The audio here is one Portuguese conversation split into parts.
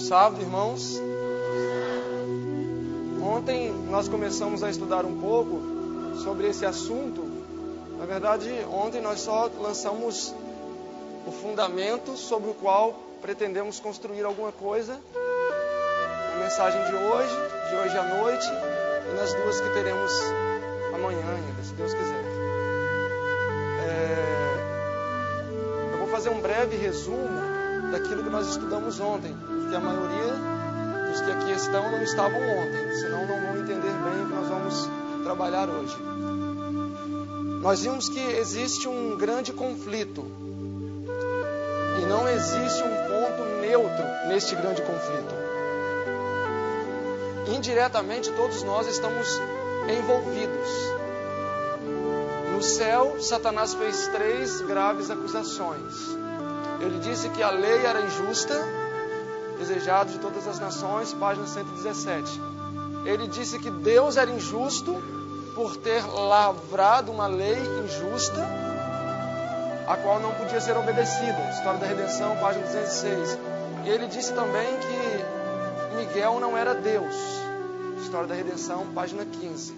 Sábado, irmãos. Ontem nós começamos a estudar um pouco sobre esse assunto. Na verdade, ontem nós só lançamos o fundamento sobre o qual pretendemos construir alguma coisa. A mensagem de hoje à noite e nas duas que teremos amanhã ainda, se Deus quiser. Eu vou fazer um breve resumo daquilo que nós estudamos ontem, porque a maioria dos que aqui estão não estavam ontem, senão não vão entender bem o que nós vamos trabalhar hoje. Nós vimos que existe um grande conflito e não existe um ponto neutro neste grande conflito. Indiretamente todos nós estamos envolvidos. No céu, Satanás fez 3 graves acusações. Ele disse que a lei era injusta, desejado de todas as nações, página 117. Ele disse que Deus era injusto por ter lavrado uma lei injusta, a qual não podia ser obedecida. História da Redenção, página 206. E ele disse também que Miguel não era Deus. História da Redenção, página 15.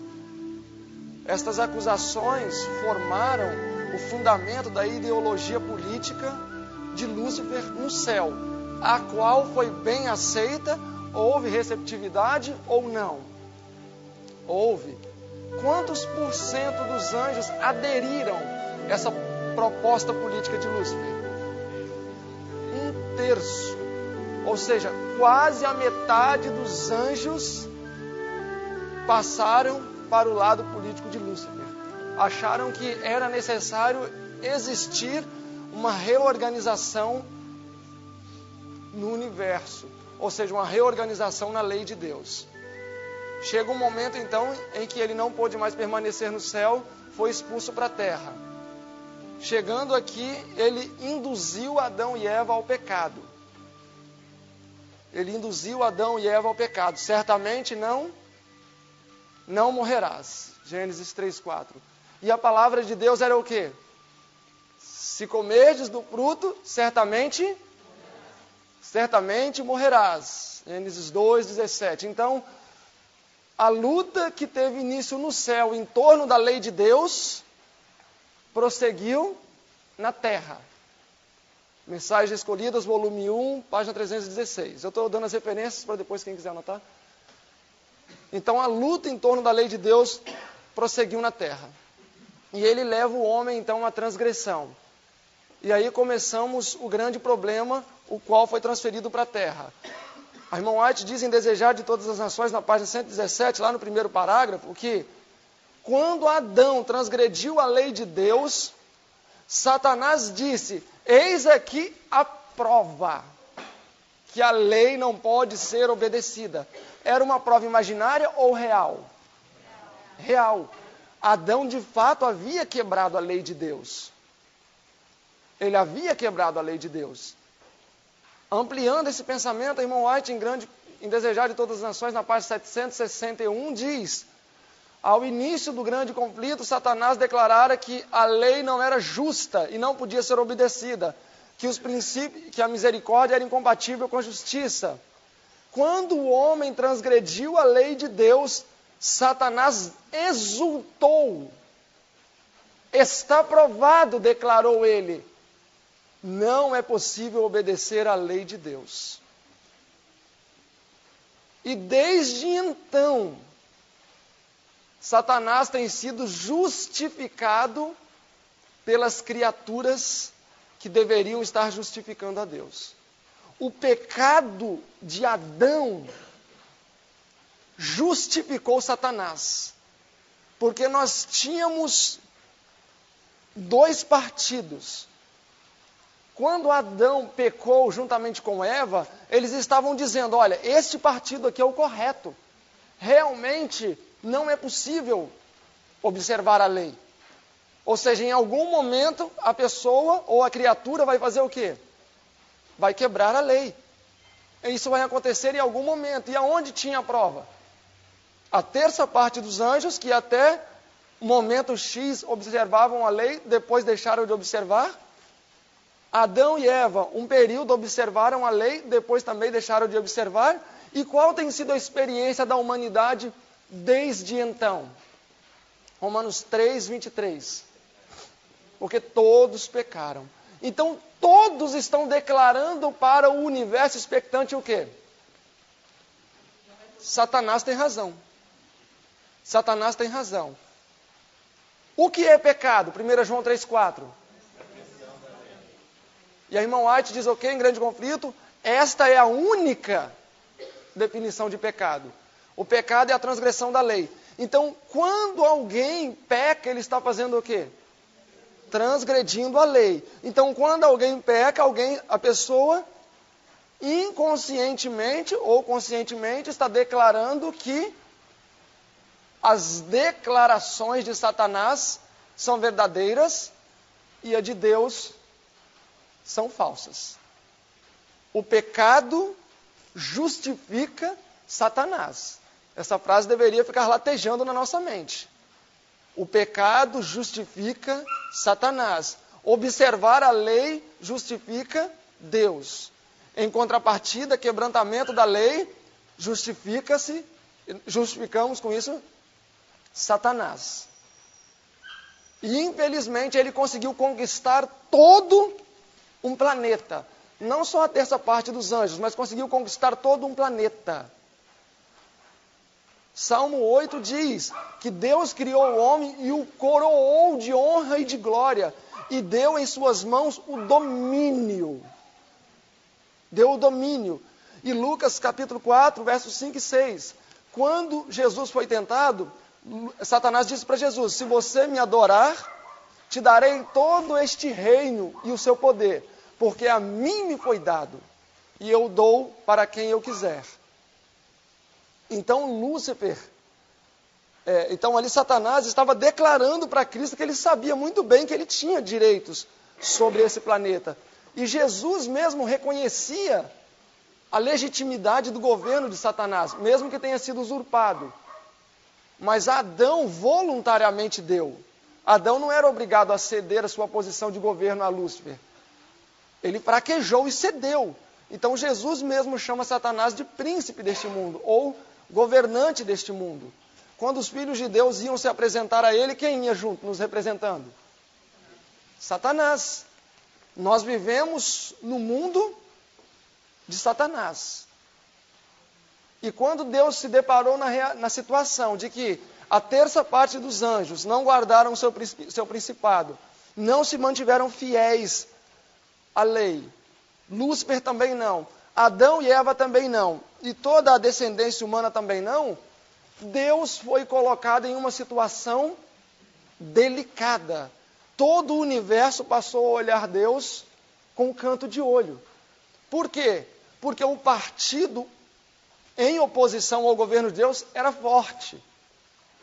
Estas acusações formaram o fundamento da ideologia política de Lúcifer no céu, a qual foi bem aceita. Houve receptividade ou não? Houve. Quantos por cento dos anjos aderiram a essa proposta política de Lúcifer? 1/3. Ou seja, quase a metade dos anjos passaram para o lado político de Lúcifer. Acharam que era necessário existir uma reorganização no universo, ou seja, uma reorganização na lei de Deus. Chega um momento então em que ele não pôde mais permanecer no céu, foi expulso para a terra. Chegando aqui, ele induziu Adão e Eva ao pecado. Ele induziu Adão e Eva ao pecado. Certamente não morrerás. Gênesis 3:4. E a palavra de Deus era o quê? Se comerdes do fruto, certamente morrerás. Gênesis 2:17. Então, a luta que teve início no céu em torno da lei de Deus prosseguiu na terra. Mensagens Escolhidas, volume 1, página 316. Eu estou dando as referências para depois quem quiser anotar. Então a luta em torno da lei de Deus prosseguiu na terra. E ele leva o homem então à transgressão. E aí começamos o grande problema, o qual foi transferido para a terra. A irmã White diz em Desejar de Todas as Nações, na página 117, lá no primeiro parágrafo, que quando Adão transgrediu a lei de Deus, Satanás disse: eis aqui a prova que a lei não pode ser obedecida. Era uma prova imaginária ou real? Real. Adão de fato havia quebrado a lei de Deus. Ele havia quebrado a lei de Deus. Ampliando esse pensamento, a irmã White, em Desejar de Todas as Nações, na página 761, diz: ao início do grande conflito, Satanás declarara que a lei não era justa e não podia ser obedecida, que a misericórdia era incompatível com a justiça. Quando o homem transgrediu a lei de Deus, Satanás exultou. Está provado, declarou ele, não é possível obedecer à lei de Deus. E desde então, Satanás tem sido justificado pelas criaturas que deveriam estar justificando a Deus. O pecado de Adão justificou Satanás, porque nós tínhamos 2 partidos. Quando Adão pecou juntamente com Eva, eles estavam dizendo: olha, este partido aqui é o correto. Realmente não é possível observar a lei. Ou seja, em algum momento a pessoa ou a criatura vai fazer o quê? Vai quebrar a lei. Isso vai acontecer em algum momento. E aonde tinha a prova? A 1/3 parte dos anjos, que até o momento X observavam a lei, depois deixaram de observar. Adão e Eva, um período observaram a lei, depois também deixaram de observar. E qual tem sido a experiência da humanidade desde então? Romanos 3, 23. Porque todos pecaram. Então, todos estão declarando para o universo expectante o quê? Satanás tem razão. Satanás tem razão. O que é pecado? 1 João 3,4. E a irmã White diz, ok, em grande conflito, esta é a única definição de pecado. O pecado é a transgressão da lei. Então, quando alguém peca, ele está fazendo o quê? Transgredindo a lei. Então, quando alguém peca, a pessoa inconscientemente ou conscientemente está declarando que as declarações de Satanás são verdadeiras e a de Deus são falsas. O pecado justifica Satanás. Essa frase deveria ficar latejando na nossa mente. O pecado justifica Satanás. Observar a lei justifica Deus. Em contrapartida, quebrantamento da lei justificamos com isso Satanás. E infelizmente ele conseguiu conquistar todo um planeta. Não só a terça parte dos anjos, mas conseguiu conquistar todo um planeta. Salmo 8 diz que Deus criou o homem e o coroou de honra e de glória. E deu em suas mãos o domínio. Deu o domínio. E Lucas capítulo 4, versos 5 e 6. Quando Jesus foi tentado, Satanás disse para Jesus, se você me adorar, te darei todo este reino e o seu poder. Porque a mim me foi dado, e eu dou para quem eu quiser. Então ali Satanás estava declarando para Cristo que ele sabia muito bem que ele tinha direitos sobre esse planeta. E Jesus mesmo reconhecia a legitimidade do governo de Satanás, mesmo que tenha sido usurpado. Mas Adão voluntariamente deu. Adão não era obrigado a ceder a sua posição de governo a Lúcifer. Ele fraquejou e cedeu. Então Jesus mesmo chama Satanás de príncipe deste mundo, ou governante deste mundo. Quando os filhos de Deus iam se apresentar a ele, quem ia junto nos representando? Satanás. Nós vivemos no mundo de Satanás. E quando Deus se deparou na situação de que a terça parte dos anjos não guardaram o seu principado, não se mantiveram fiéis à lei, Lúcifer também não, Adão e Eva também não, e toda a descendência humana também não, Deus foi colocado em uma situação delicada. Todo o universo passou a olhar Deus com um canto de olho. Por quê? Porque o partido em oposição ao governo de Deus era forte.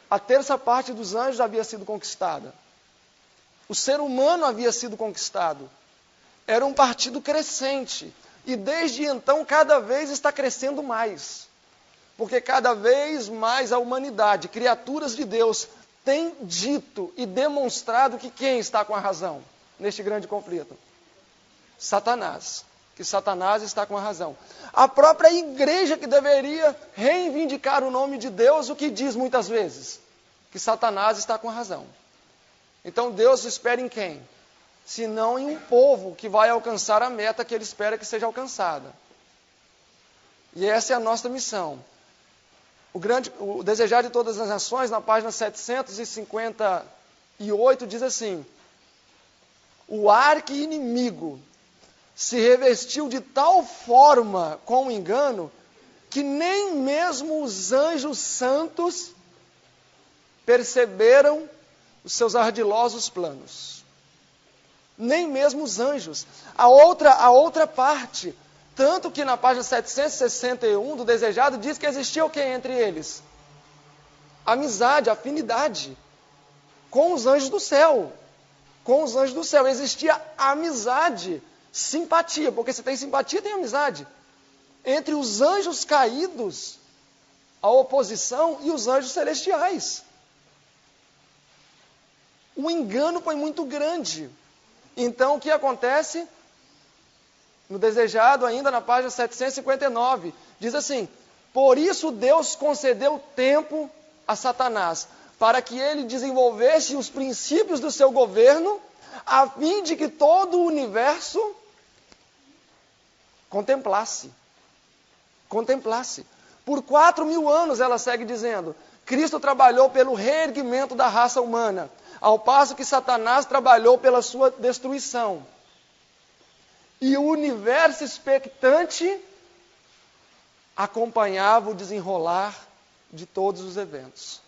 A terça parte dos anjos havia sido conquistada. O ser humano havia sido conquistado. Era um partido crescente. E desde então, cada vez está crescendo mais. Porque cada vez mais a humanidade, criaturas de Deus, tem dito e demonstrado que quem está com a razão neste grande conflito? Satanás. Que Satanás está com a razão. A própria igreja que deveria reivindicar o nome de Deus, o que diz muitas vezes? Que Satanás está com a razão. Então Deus espera em quem? Senão em um povo que vai alcançar a meta que ele espera que seja alcançada. E essa é a nossa missão. O Desejar de Todas as Nações, na página 758, diz assim: o arqui-inimigo se revestiu de tal forma com o engano que nem mesmo os anjos santos perceberam os seus ardilosos planos. Nem mesmo os anjos. A outra parte, tanto que na página 761 do Desejado diz que existia o que entre eles? Amizade, afinidade com os anjos do céu. Com os anjos do céu existia amizade, simpatia, porque se tem simpatia, tem amizade. Entre os anjos caídos, a oposição, e os anjos celestiais. O engano foi muito grande. Então, o que acontece? no Desejado, ainda na página 759, diz assim: por isso Deus concedeu tempo a Satanás, para que ele desenvolvesse os princípios do seu governo, a fim de que todo o universo contemplasse. Por 4.000 anos, ela segue dizendo, Cristo trabalhou pelo reerguimento da raça humana, ao passo que Satanás trabalhou pela sua destruição. E o universo expectante acompanhava o desenrolar de todos os eventos.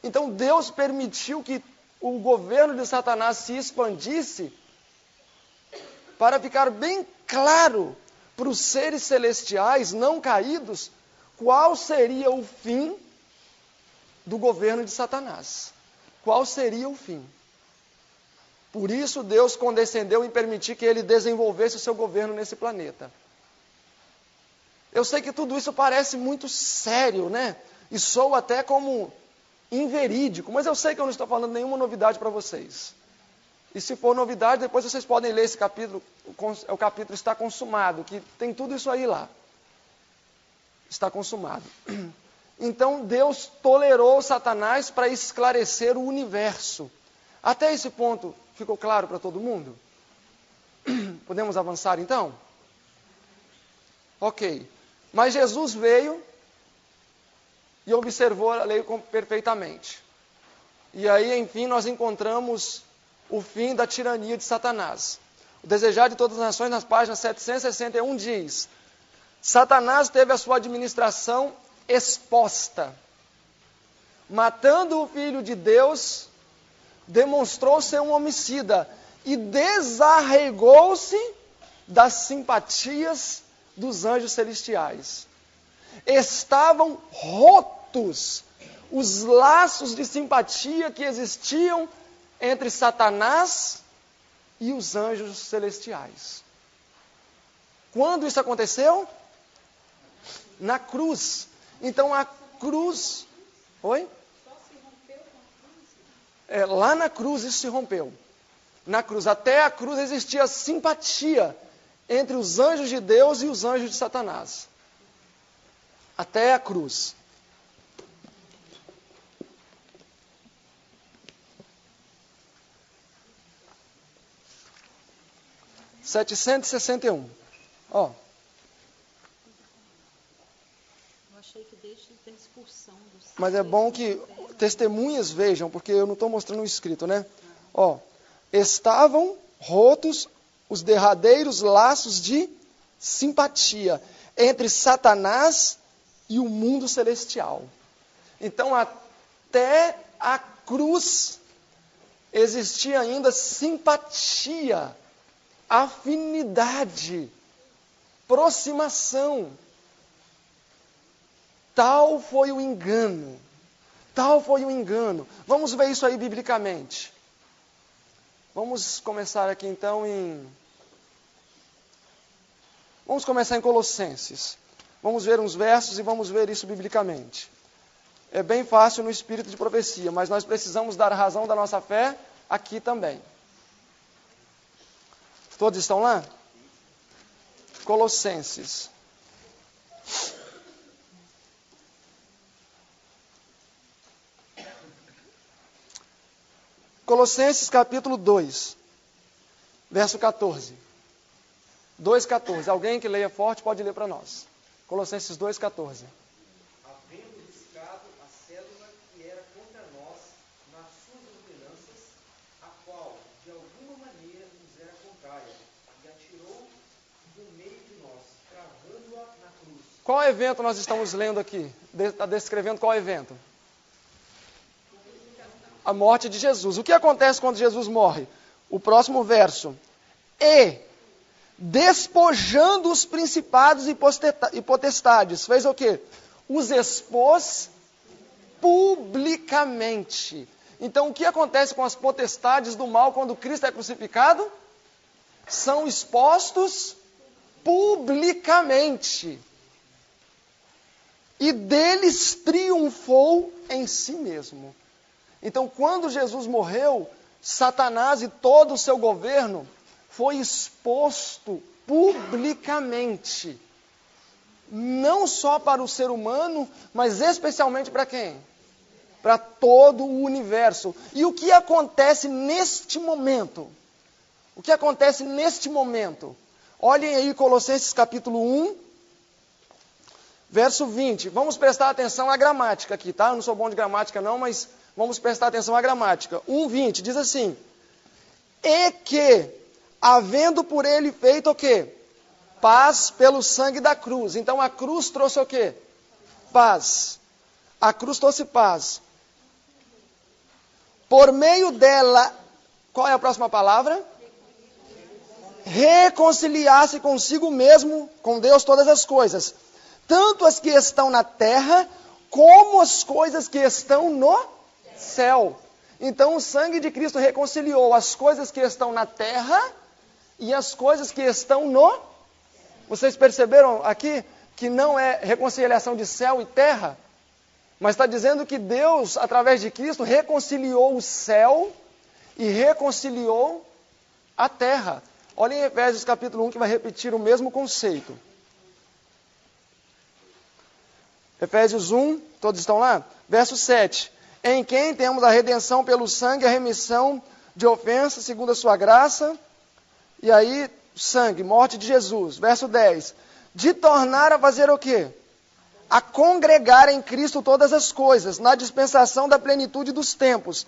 Então Deus permitiu que o governo de Satanás se expandisse para ficar bem claro para os seres celestiais não caídos qual seria o fim do governo de Satanás. Qual seria o fim? Por isso Deus condescendeu em permitir que ele desenvolvesse o seu governo nesse planeta. Eu sei que tudo isso parece muito sério, né? E soa até como inverídico, mas eu sei que eu não estou falando nenhuma novidade para vocês. E se for novidade, depois vocês podem ler esse capítulo, o capítulo Está Consumado, que tem tudo isso aí lá. Está consumado. Então Deus tolerou Satanás para esclarecer o universo. Até esse ponto, ficou claro para todo mundo? Podemos avançar então? Ok. Mas Jesus veio e observou a lei perfeitamente. E aí, enfim, nós encontramos o fim da tirania de Satanás. O Desejado de Todas as Nações, nas páginas 761, diz: Satanás teve a sua administração exposta. Matando o Filho de Deus, demonstrou ser um homicida e desarraigou-se das simpatias dos anjos celestiais. Estavam rotos os laços de simpatia que existiam entre Satanás e os anjos celestiais. Quando isso aconteceu? Na cruz. Então a cruz... Oi? Lá na cruz isso se rompeu. Na cruz, até a cruz existia simpatia entre os anjos de Deus e os anjos de Satanás. Até a cruz. – 761. Ó. Eu achei que desde a expulsão dos... Mas é bom que testemunhas vejam, porque eu não estou mostrando o escrito, né? Ó. Estavam rotos os derradeiros laços de simpatia entre Satanás e o mundo celestial. Então, até a cruz existia ainda simpatia, afinidade, aproximação. Tal foi o engano. Vamos ver isso aí biblicamente. Vamos começar aqui então Vamos começar em Colossenses. Vamos ver uns versos e vamos ver isso biblicamente. É bem fácil no espírito de profecia, mas nós precisamos dar razão da nossa fé aqui também. Todos estão lá? Colossenses. Colossenses capítulo 2, verso 14. 2,14. Alguém que leia forte pode ler para nós. Colossenses 2,14. Havendo riscado a célula que era contra nós nas suas ordenanças, a qual de alguma maneira nos era contrária, e atirou do meio de nós, cravando-a na cruz. Qual evento nós estamos lendo aqui? Está descrevendo qual evento? A morte de Jesus. O que acontece quando Jesus morre? O próximo verso. E, despojando os principados e potestades, fez o quê? Os expôs publicamente. Então, o que acontece com as potestades do mal quando Cristo é crucificado? São expostos publicamente. E deles triunfou em si mesmo. Então, quando Jesus morreu, Satanás e todo o seu governo foi exposto publicamente. Não só para o ser humano, mas especialmente para quem? Para todo o universo. E o que acontece neste momento? O que acontece neste momento? Olhem aí Colossenses capítulo 1, verso 20. Vamos prestar atenção à gramática aqui, tá? Eu não sou bom de gramática não, mas vamos prestar atenção à gramática. 1:20 diz assim: e que, havendo por ele feito o quê? Paz pelo sangue da cruz. Então a cruz trouxe o quê? Paz. A cruz trouxe paz. Por meio dela, qual é a próxima palavra? Reconciliar-se consigo mesmo, com Deus, todas as coisas. Tanto as que estão na terra, como as coisas que estão no céu. Então o sangue de Cristo reconciliou as coisas que estão na terra e as coisas que estão no... Vocês perceberam aqui que não é reconciliação de céu e terra? Mas está dizendo que Deus, através de Cristo, reconciliou o céu e reconciliou a terra. Olha em Efésios capítulo 1 que vai repetir o mesmo conceito. Efésios 1, todos estão lá? Verso 7. Em quem temos a redenção pelo sangue, a remissão de ofensas, segundo a sua graça. E aí, sangue, morte de Jesus. Verso 10. De tornar a fazer o quê? A congregar em Cristo todas as coisas, na dispensação da plenitude dos tempos.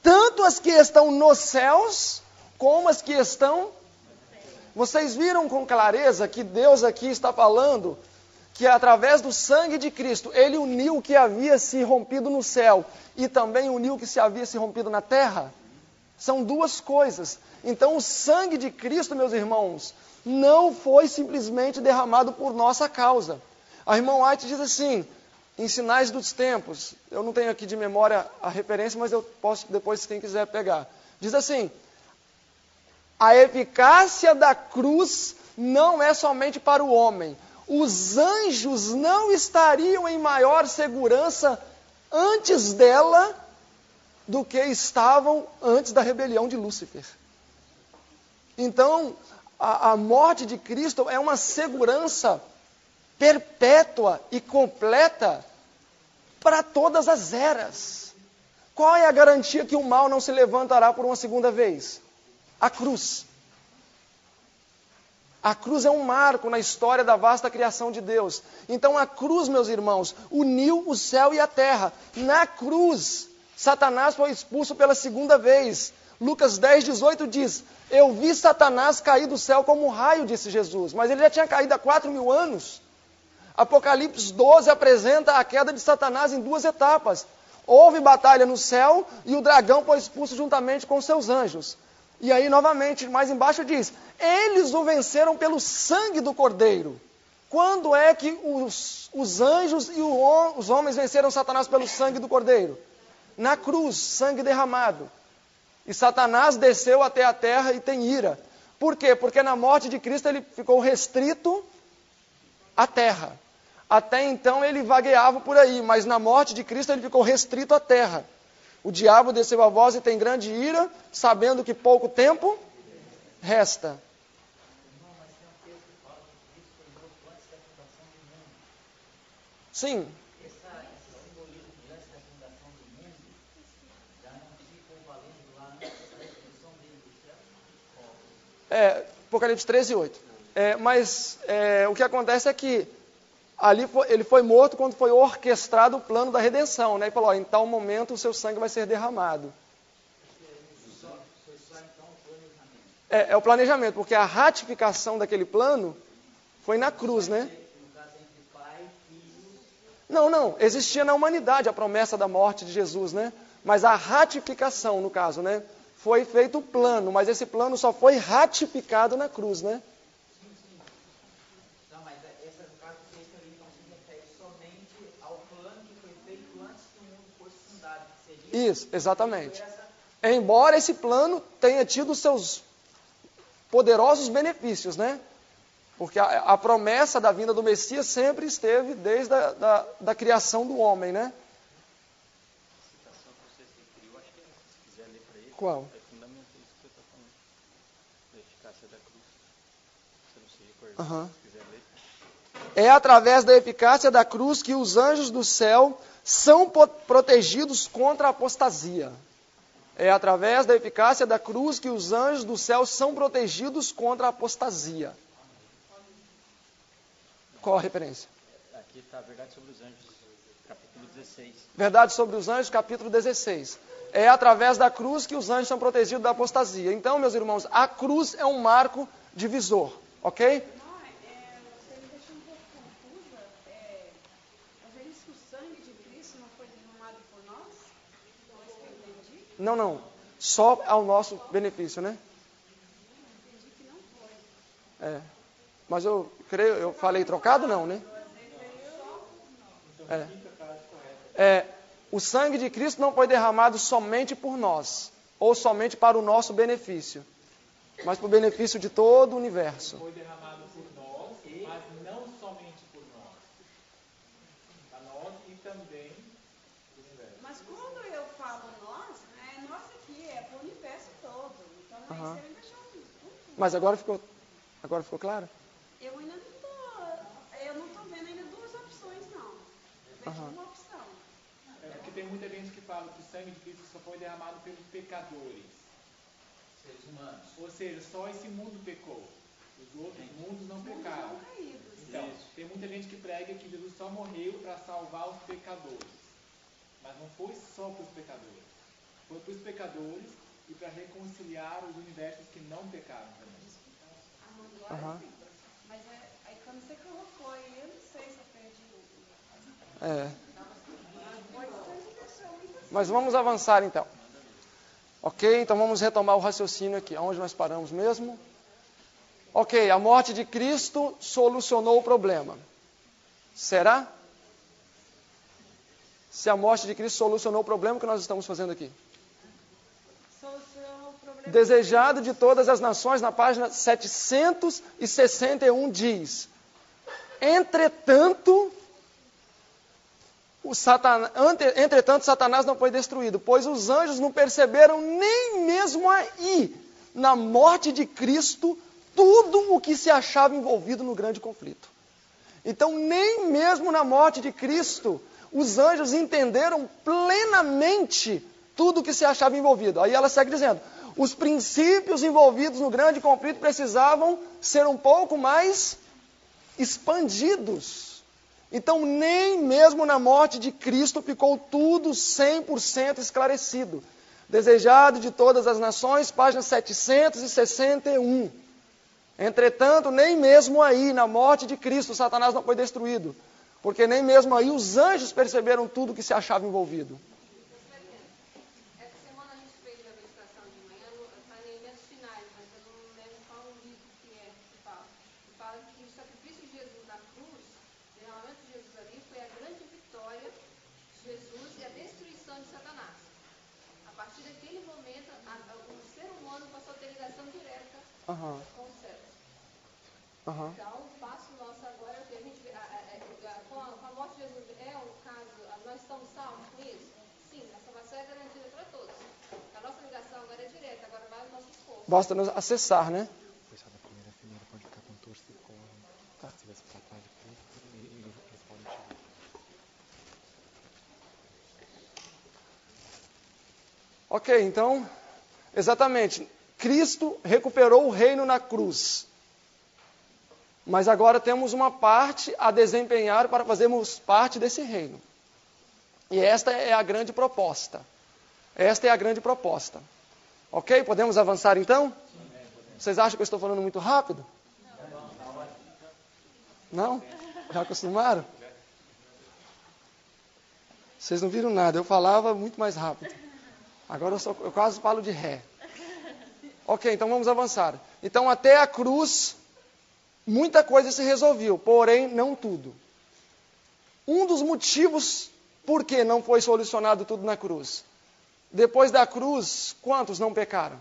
Tanto as que estão nos céus, como as que estão... Vocês viram com clareza que Deus aqui está falando que através do sangue de Cristo, Ele uniu o que havia se rompido no céu e também uniu o que se havia se rompido na terra? São duas coisas. Então o sangue de Cristo, meus irmãos, não foi simplesmente derramado por nossa causa. A irmã White diz assim, em Sinais dos Tempos, eu não tenho aqui de memória a referência, mas eu posso depois, quem quiser pegar. Diz assim: a eficácia da cruz não é somente para o homem. Os anjos não estariam em maior segurança antes dela do que estavam antes da rebelião de Lúcifer. Então, a morte de Cristo é uma segurança perpétua e completa para todas as eras. Qual é a garantia que o mal não se levantará por uma segunda vez? A cruz. A cruz é um marco na história da vasta criação de Deus. Então a cruz, meus irmãos, uniu o céu e a terra. Na cruz, Satanás foi expulso pela segunda vez. Lucas 10:18 diz: eu vi Satanás cair do céu como um raio, disse Jesus. Mas ele já tinha caído há 4.000 anos. Apocalipse 12 apresenta a queda de Satanás em duas etapas. Houve batalha no céu e o dragão foi expulso juntamente com seus anjos. E aí, novamente, mais embaixo diz: eles o venceram pelo sangue do Cordeiro. Quando é que os anjos e os homens venceram Satanás pelo sangue do Cordeiro? Na cruz, sangue derramado. E Satanás desceu até a terra e tem ira. Por quê? Porque na morte de Cristo ele ficou restrito à terra. Até então ele vagueava por aí, mas na morte de Cristo ele ficou restrito à terra. O diabo desceu a voz e tem grande ira, sabendo que pouco tempo resta. Sim. Esse simbolismo antes da fundação do mundo já não ficou valendo lá antes da introdução dele do céu? Apocalipse 13:8. Mas o que acontece é que ali ele foi morto quando foi orquestrado o plano da redenção, né? E falou: em tal momento o seu sangue vai ser derramado. Foi só então o planejamento. É o planejamento, porque a ratificação daquele plano foi na cruz, né? No caso entre pai e filho. Não, existia na humanidade a promessa da morte de Jesus, né? Mas a ratificação, no caso, né? Foi feito o plano, mas esse plano só foi ratificado na cruz, né? Não, mas no caso do texto ali não se refere somente ao plano que foi feito antes que o mundo fosse fundado. Seria Isso, exatamente. Embora esse plano tenha tido seus poderosos benefícios, né? Porque a promessa da vinda do Messias sempre esteve desde da criação do homem, né? A citação que você referiu, acho que se quiser ler para ele, Qual? é fundamental isso que você está falando. Da eficácia da cruz. Você não Uhum. É através da eficácia da cruz que os anjos do céu são protegidos contra a apostasia. É através da eficácia da cruz que os anjos do céu são protegidos contra a apostasia. Qual a referência? Aqui está a verdade sobre os anjos, capítulo 16. Verdade sobre os anjos, capítulo 16. É através da cruz que os anjos são protegidos da apostasia. Então, meus irmãos, a cruz é um marco divisor, ok? Você me deixou um pouco confusa. Mas é isso que o sangue de Cristo não foi derramado por nós? Não é isso que eu entendi? Não. Só ao nosso benefício, né? Eu entendi que não foi. Mas eu creio, eu falei trocado não, né? O sangue de Cristo não foi derramado somente por nós, ou somente para o nosso benefício, mas para o benefício de todo o universo. Foi derramado por nós, mas não somente por nós. Para nós e também do universo. Mas quando eu falo nós, é nós aqui, é para o universo todo. Então aí você me deixou tudo. Mas agora ficou claro? Eu ainda não estou vendo ainda duas opções, não. Eu vejo uma opção. Porque tem muita gente que fala que o sangue de Cristo só foi derramado pelos pecadores. Seres humanos. Ou seja, só esse mundo pecou. Os outros mundos não pecaram. Então, tem muita gente que prega que Jesus só morreu para salvar os pecadores. Mas não foi só para os pecadores. Foi para os pecadores e para reconciliar os universos que não pecaram também. Mas aí quando você colocou aí, eu não sei se eu perdi. Mas vamos avançar então. Ok, então vamos retomar o raciocínio aqui. Onde nós paramos mesmo? Ok, a morte de Cristo solucionou o problema. Será? Se a morte de Cristo solucionou o problema, o que nós estamos fazendo aqui? Solucionou o problema. Desejado de todas as nações, na página 761 diz: Entretanto, Satanás não foi destruído, pois os anjos não perceberam nem mesmo aí, na morte de Cristo, tudo o que se achava envolvido no grande conflito. Então, nem mesmo na morte de Cristo, os anjos entenderam plenamente tudo o que se achava envolvido. Aí ela segue dizendo: os princípios envolvidos no grande conflito precisavam ser um pouco mais expandidos. Então, nem mesmo na morte de Cristo ficou tudo 100% esclarecido. Desejado de todas as nações, página 761. Entretanto, nem mesmo aí, na morte de Cristo, Satanás não foi destruído. Porque nem mesmo aí os anjos perceberam tudo que se achava envolvido. Essa semana a gente fez a meditação de manhã, está em elementos finais, mas eu não lembro qual o livro que fala. Que fala que o sacrifício de Jesus na cruz, o derramamento de Jesus ali, foi a grande vitória de Jesus e a destruição de Satanás. A partir daquele momento, o ser humano passou a ter ligação direta com o céu. Então, o passo nosso agora é o que a gente vê, com a morte de Jesus, é um caso, nós estamos salvos com isso? Sim, a salvação é garantida para todos. A nossa ligação agora é direta, agora vai o nosso esforço. Basta nos acessar, né? O pessoal da primeira fileira pode ficar com torcicolo. Se tivesse para trás de Cristo, eles podem chegar. Ok, então, exatamente. Cristo recuperou o reino na cruz. Mas agora temos uma parte a desempenhar para fazermos parte desse reino. E esta é a grande proposta. Esta é a grande proposta. Ok? Podemos avançar então? Vocês acham que eu estou falando muito rápido? Não? Já acostumaram? Vocês não viram nada. Eu falava muito mais rápido. Agora eu quase falo de ré. Ok, então vamos avançar. Então até a cruz, muita coisa se resolveu, porém não tudo. Um dos motivos por que não foi solucionado tudo na cruz. Depois da cruz, quantos não pecaram?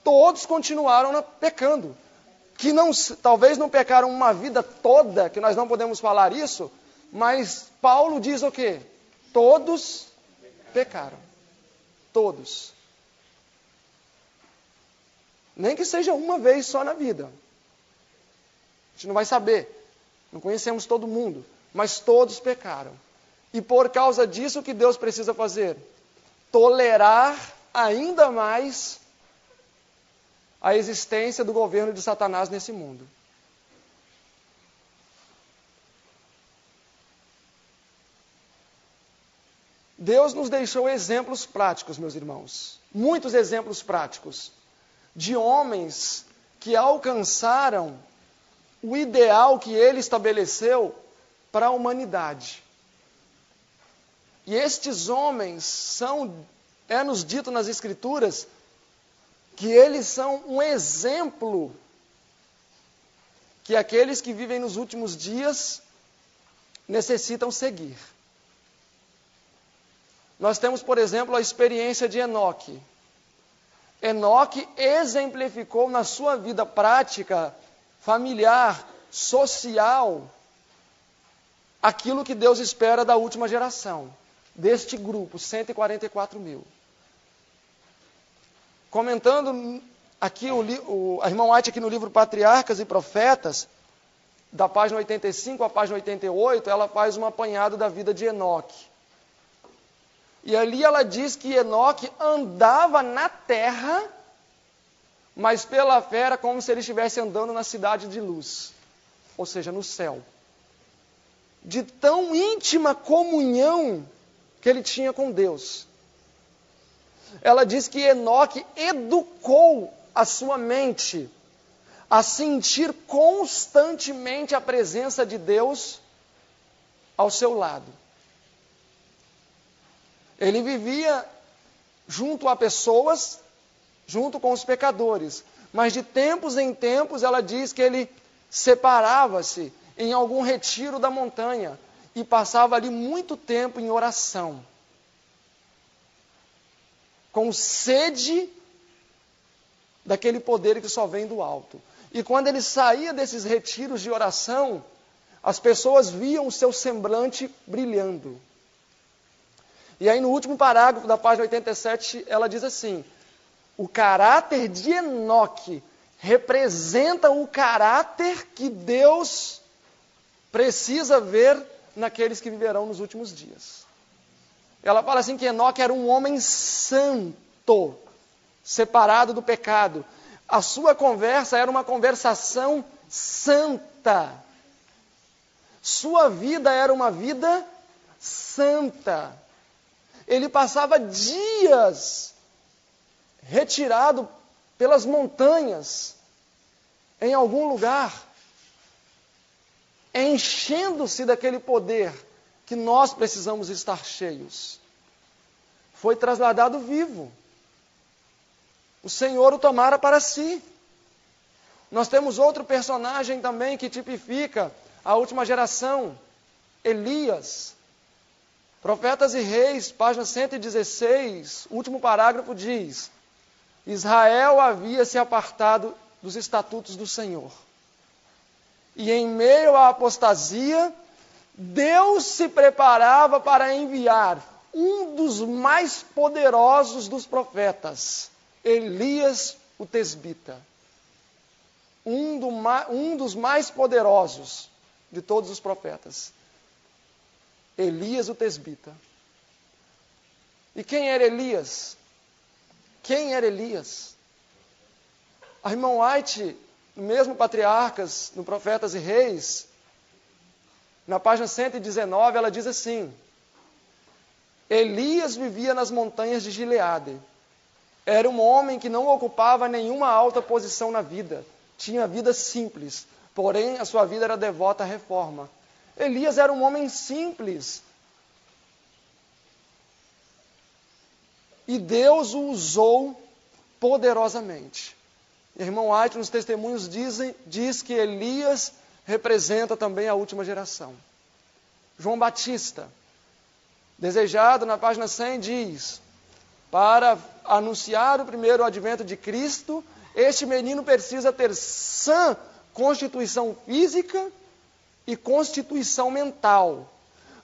Todos continuaram pecando. Que não, talvez não pecaram uma vida toda, que nós não podemos falar isso, mas Paulo diz o quê? Todos pecaram. Todos. Nem que seja uma vez só na vida. A gente não vai saber. Não conhecemos todo mundo. Mas todos pecaram. E por causa disso, o que Deus precisa fazer? Tolerar ainda mais a existência do governo de Satanás nesse mundo. Deus nos deixou exemplos práticos, meus irmãos. Muitos exemplos práticos. De homens que alcançaram o ideal que Ele estabeleceu para a humanidade. E estes homens é-nos dito nas Escrituras, que eles são um exemplo que aqueles que vivem nos últimos dias necessitam seguir. Nós temos, por exemplo, a experiência de Enoque. Enoque exemplificou na sua vida prática, familiar, social, aquilo que Deus espera da última geração, deste grupo, 144 mil. Comentando aqui a irmã White aqui no livro Patriarcas e Profetas, da página 85 à página 88, ela faz um apanhado da vida de Enoque. E ali ela diz que Enoque andava na terra, mas pela fé era como se ele estivesse andando na cidade de luz, ou seja, no céu. De tão íntima comunhão que ele tinha com Deus. Ela diz que Enoque educou a sua mente a sentir constantemente a presença de Deus ao seu lado. Ele vivia junto a pessoas, junto com os pecadores. Mas de tempos em tempos, ela diz que ele separava-se em algum retiro da montanha e passava ali muito tempo em oração, com sede daquele poder que só vem do alto. E quando ele saía desses retiros de oração, as pessoas viam o seu semblante brilhando. E aí no último parágrafo da página 87, ela diz assim: o caráter de Enoque representa o caráter que Deus precisa ver naqueles que viverão nos últimos dias. Ela fala assim que Enoque era um homem santo, separado do pecado. A sua conversa era uma conversação santa. Sua vida era uma vida santa. Ele passava dias retirado pelas montanhas, em algum lugar, enchendo-se daquele poder que nós precisamos estar cheios. Foi trasladado vivo. O Senhor o tomara para si. Nós temos outro personagem também que tipifica a última geração, Elias. Profetas e Reis, página 116, último parágrafo diz: Israel havia se apartado dos estatutos do Senhor. E em meio à apostasia, Deus se preparava para enviar um dos mais poderosos dos profetas, Elias o Tesbita. Um dos mais poderosos de todos os profetas. Elias o Tesbita. E quem era Elias? Quem era Elias? A irmã White, no mesmo Patriarcas, no Profetas e Reis, na página 119, ela diz assim: Elias vivia nas montanhas de Gileade. Era um homem que não ocupava nenhuma alta posição na vida. Tinha vida simples, porém a sua vida era devota à reforma. Elias era um homem simples. E Deus o usou poderosamente. Irmão White, nos testemunhos, diz que Elias representa também a última geração. João Batista, desejado na página 100, diz: para anunciar o primeiro advento de Cristo, este menino precisa ter sã constituição física e constituição mental,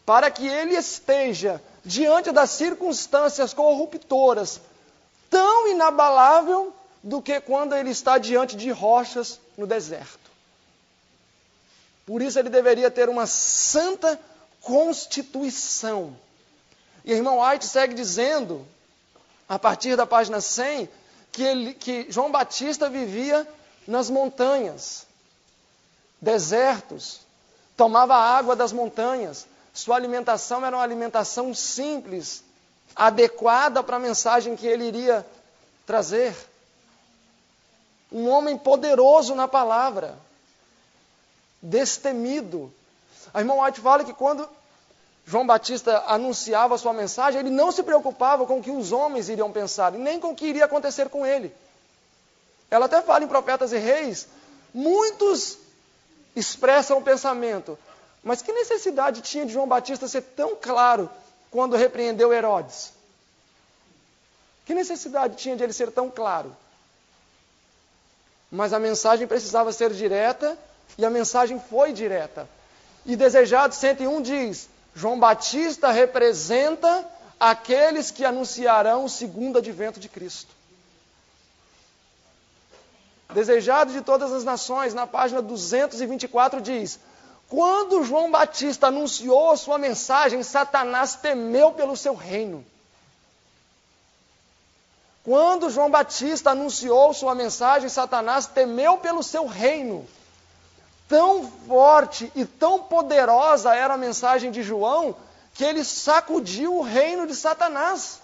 para que ele esteja diante das circunstâncias corruptoras tão inabalável do que quando ele está diante de rochas no deserto. Por isso ele deveria ter uma santa constituição. E o irmão White segue dizendo, a partir da página 100, que João Batista vivia nas montanhas, desertos, tomava água das montanhas. Sua alimentação era uma alimentação simples, adequada para a mensagem que ele iria trazer. Um homem poderoso na palavra, destemido. A irmã White fala que quando João Batista anunciava a sua mensagem, ele não se preocupava com o que os homens iriam pensar, e nem com o que iria acontecer com ele. Ela até fala em Profetas e Reis, muitos expressam o pensamento, mas que necessidade tinha de João Batista ser tão claro quando repreendeu Herodes? Que necessidade tinha de ele ser tão claro? Mas a mensagem precisava ser direta, e a mensagem foi direta. E Desejado 101 diz, João Batista representa aqueles que anunciarão o segundo advento de Cristo. Desejado de todas as nações, na página 224 diz, quando João Batista anunciou a sua mensagem, Satanás temeu pelo seu reino. Quando João Batista anunciou sua mensagem, Satanás temeu pelo seu reino. Tão forte e tão poderosa era a mensagem de João, que ele sacudiu o reino de Satanás.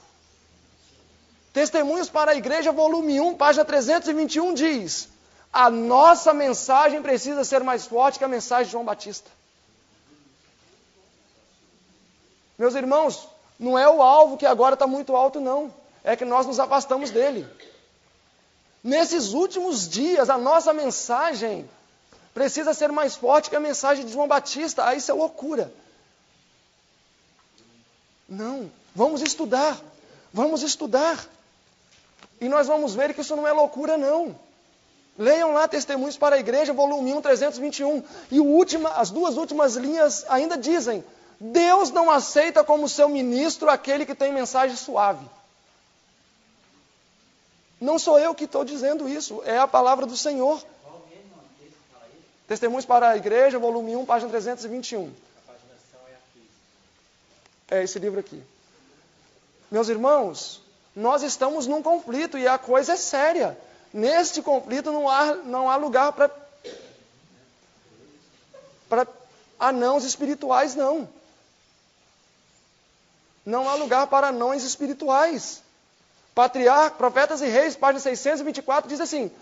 Testemunhos para a Igreja, volume 1, página 321, diz, a nossa mensagem precisa ser mais forte que a mensagem de João Batista. Meus irmãos, não é o alvo que agora está muito alto, não. É que nós nos afastamos dele. Nesses últimos dias, a nossa mensagem precisa ser mais forte que a mensagem de João Batista. Ah, isso é loucura. Não, vamos estudar. Vamos estudar. E nós vamos ver que isso não é loucura, não. Leiam lá Testemunhos para a Igreja, volume 1, 321. E as duas últimas linhas ainda dizem, Deus não aceita como seu ministro aquele que tem mensagem suave. Não sou eu que estou dizendo isso, é a palavra do Senhor. Testemunhos para a Igreja, volume 1, página 321. A paginação é aqui. É esse livro aqui. Meus irmãos, nós estamos num conflito e a coisa é séria. Neste conflito não há lugar para anãos espirituais, não. Não há lugar para anões espirituais. Patriarca, Profetas e Reis, página 624, diz assim,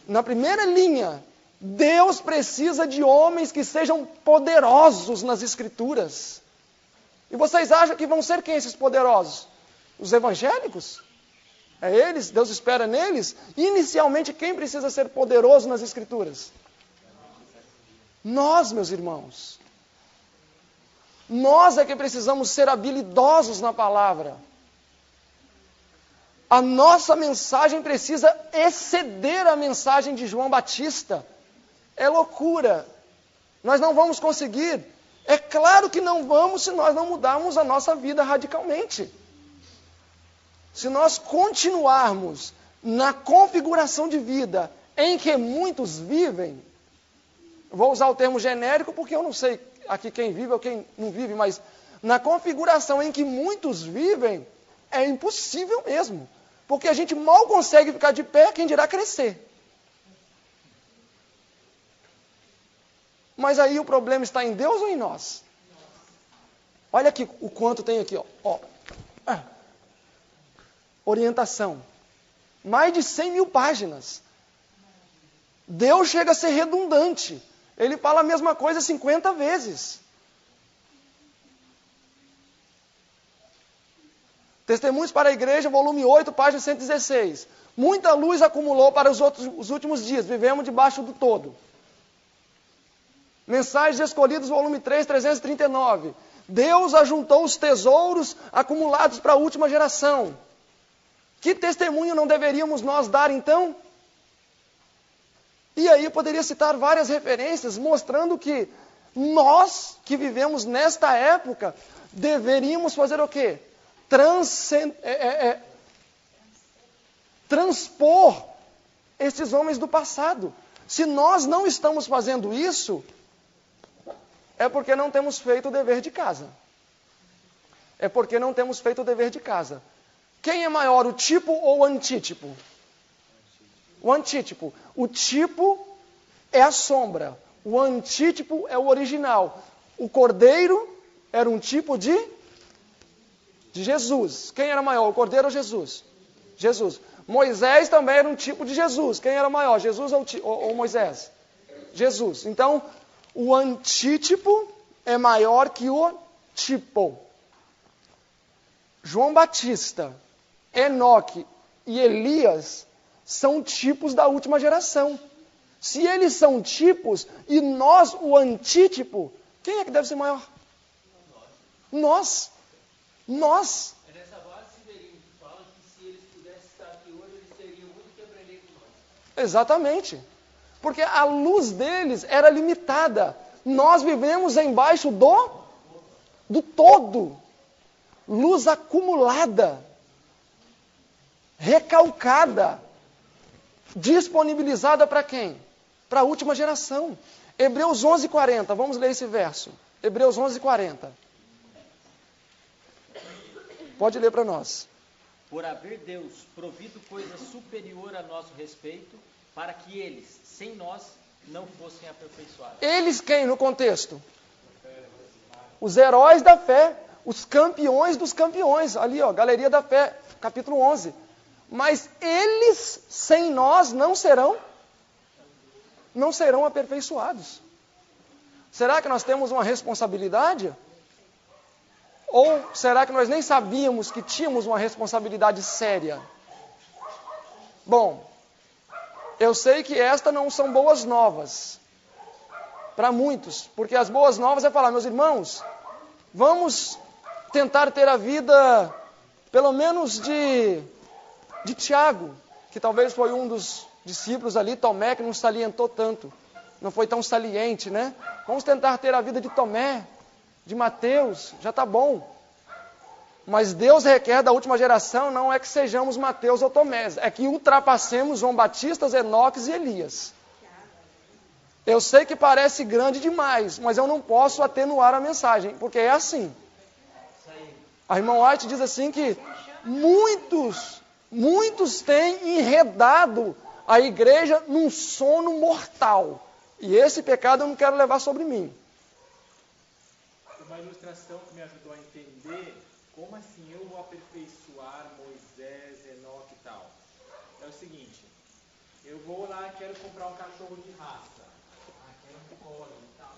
na primeira linha, Deus precisa de homens que sejam poderosos nas Escrituras. E vocês acham que vão ser quem esses poderosos? Os evangélicos? É eles? Deus espera neles? Inicialmente, quem precisa ser poderoso nas Escrituras? Nós, meus irmãos. Nós é que precisamos ser habilidosos na palavra. A nossa mensagem precisa exceder a mensagem de João Batista. É loucura. Nós não vamos conseguir. É claro que não vamos se nós não mudarmos a nossa vida radicalmente. Se nós continuarmos na configuração de vida em que muitos vivem, vou usar o termo genérico porque eu não sei aqui quem vive ou quem não vive, mas na configuração em que muitos vivem, é impossível mesmo. Porque a gente mal consegue ficar de pé, quem dirá crescer. Mas aí o problema está em Deus ou em nós? Olha aqui o quanto tem aqui, ó. Orientação. Mais de 100 mil páginas. Deus chega a ser redundante. Ele fala a mesma coisa 50 vezes. Testemunhos para a Igreja, volume 8, página 116. Muita luz acumulou para os últimos dias. Vivemos debaixo do todo. Mensagens Escolhidos, volume 3, 339. Deus ajuntou os tesouros acumulados para a última geração. Que testemunho não deveríamos nós dar, então? E aí eu poderia citar várias referências mostrando que nós, que vivemos nesta época, deveríamos fazer o quê? Transpor estes homens do passado. Se nós não estamos fazendo isso, é porque não temos feito o dever de casa. É porque não temos feito o dever de casa. Quem é maior, o tipo ou o antítipo? O antítipo. O tipo é a sombra. O antítipo é o original. O cordeiro era um tipo de Jesus. Quem era maior, o cordeiro ou Jesus? Jesus. Moisés também era um tipo de Jesus. Quem era maior, Jesus ou Moisés? Jesus. Então, o antítipo é maior que o tipo. João Batista, Enoque e Elias são tipos da última geração. Se eles são tipos e nós o antítipo, quem é que deve ser maior? Nós. Nós. É nessa base, Siberinho, que fala que se eles pudessem estar aqui hoje, eles teriam muito que aprender com nós. Exatamente. Porque a luz deles era limitada. Nós vivemos embaixo do todo. Luz acumulada, recalcada, disponibilizada para quem? Para a última geração. Hebreus 11:40, vamos ler esse verso. Hebreus 11:40. Pode ler para nós. Por haver Deus provido coisa superior a nosso respeito, para que eles, sem nós, não fossem aperfeiçoados. Eles quem no contexto? Os heróis da fé, os campeões dos campeões. Ali, ó, Galeria da Fé, capítulo 11. Mas eles, sem nós, não serão aperfeiçoados. Será que nós temos uma responsabilidade? Ou será que nós nem sabíamos que tínhamos uma responsabilidade séria? Bom, eu sei que estas não são boas novas para muitos, porque as boas novas é falar, meus irmãos, vamos tentar ter a vida, pelo menos de Tiago, que talvez foi um dos discípulos ali, Tomé, que não salientou tanto, não foi tão saliente, né? Vamos tentar ter a vida de Tomé, de Mateus, já está bom. Mas Deus requer da última geração não é que sejamos Mateus ou Tomés, é que ultrapassemos João Batista, Enoques e Elias. Eu sei que parece grande demais, mas eu não posso atenuar a mensagem, porque é assim. A irmã White diz assim que muitos têm enredado a igreja num sono mortal. E esse pecado eu não quero levar sobre mim. Uma ilustração que me ajudou a entender como assim eu vou aperfeiçoar Moisés, Enoque e tal. É o seguinte, eu vou lá e quero comprar um cachorro de raça. Quero um polo e tal.